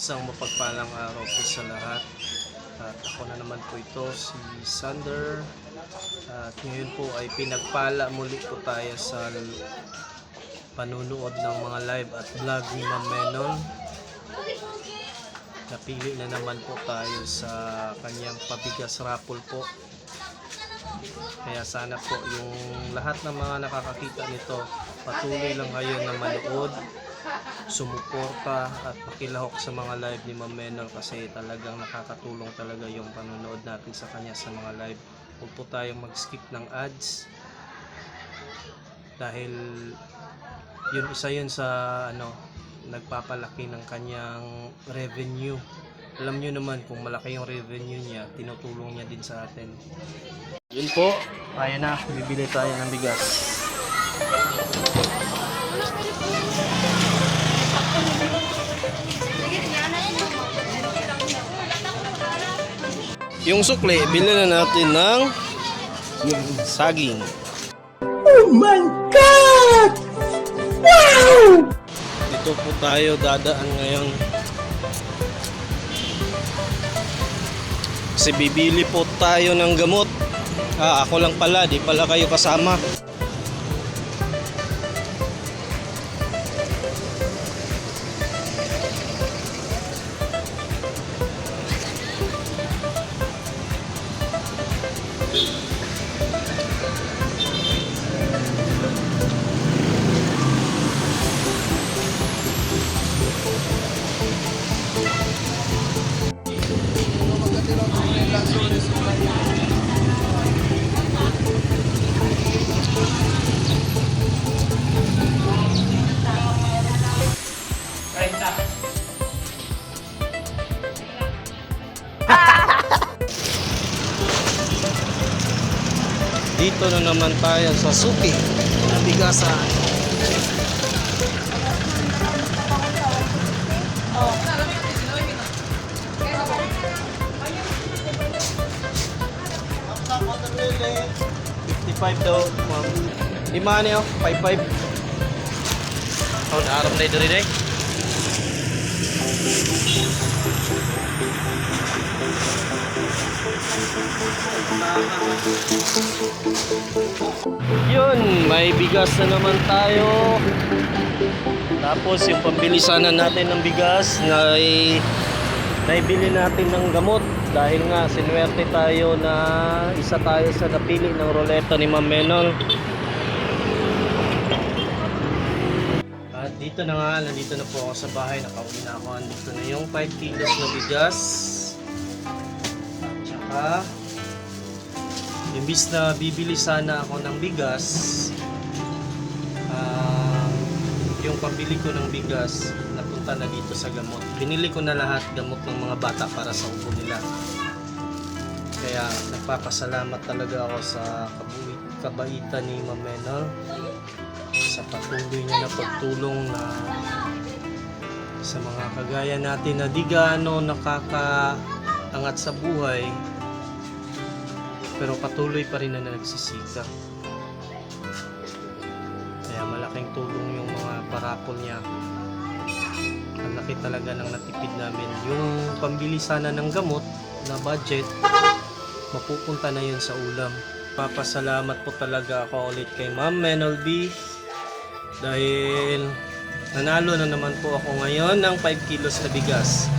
Isang mapagpalang araw po sa lahat. At ako na naman po ito, si Sander. At ngayon po ay pinagpala muli po tayo sa panunood ng mga live at vlog ni Ma'am Menon. Napili na naman po tayo sa kanyang pabigas raffle po. Kaya sana po yung lahat ng mga nakakakita nito, patuloy lang kayo na manood, sumuporta at makilahok sa mga live ni Ma'am Menon kasi talagang nakakatulong talaga yung panonood natin sa kanya sa mga live. Huwag po tayong mag-skip ng ads dahil yun isa yun sa nagpapalaki ng kanyang revenue. Alam nyo naman kung malaki yung revenue niya, tinutulong niya din sa atin. Yun po, kaya na, bibili tayo ng bigas. Yung sukli, bilhin na natin ng saging. Oh my God! Wow! Dito po tayo dadaan ngayon. Kasi bibili po tayo ng gamot. Ako lang pala, di pala kayo kasama. Dito na naman tayo sa suki na bigasan. $55 daw, ma'am. Lima niyo, 55. Oh, naaram na ito rin eh. Yun, may bigas na naman tayo. Tapos yung pambili sana natin ng bigas na naibili natin ng gamot dahil nga sinuwerte tayo na isa tayo sa napili ng ruleta ni Ma'am Menon. At dito na nga, nandito na po ako sa bahay, nakauwi na ako. Dito na yung 5 kilos na bigas. At saka imbis na bibili sana ako ng bigas, yung pambili ko ng bigas napunta na dito sa gamot. Binili ko na lahat gamot ng mga bata para sa ubo nila. Kaya nagpapasalamat talaga ako sa kabaitan ni Ma'am Menon sa patuloy niya na pagtulong na sa mga kagaya natin na di gaano nakakaangat sa buhay pero patuloy pa rin na nagsisikap. Kaya malaking tulong yung mga parapol niya. Ang laki talaga ng natipid namin. Yung pambili sana ng gamot na budget, mapupunta na yun sa ulam. Papasalamat po talaga ako ulit kay Ma'am Menol B dahil nanalo na naman po ako ngayon ng 5 kilos na bigas.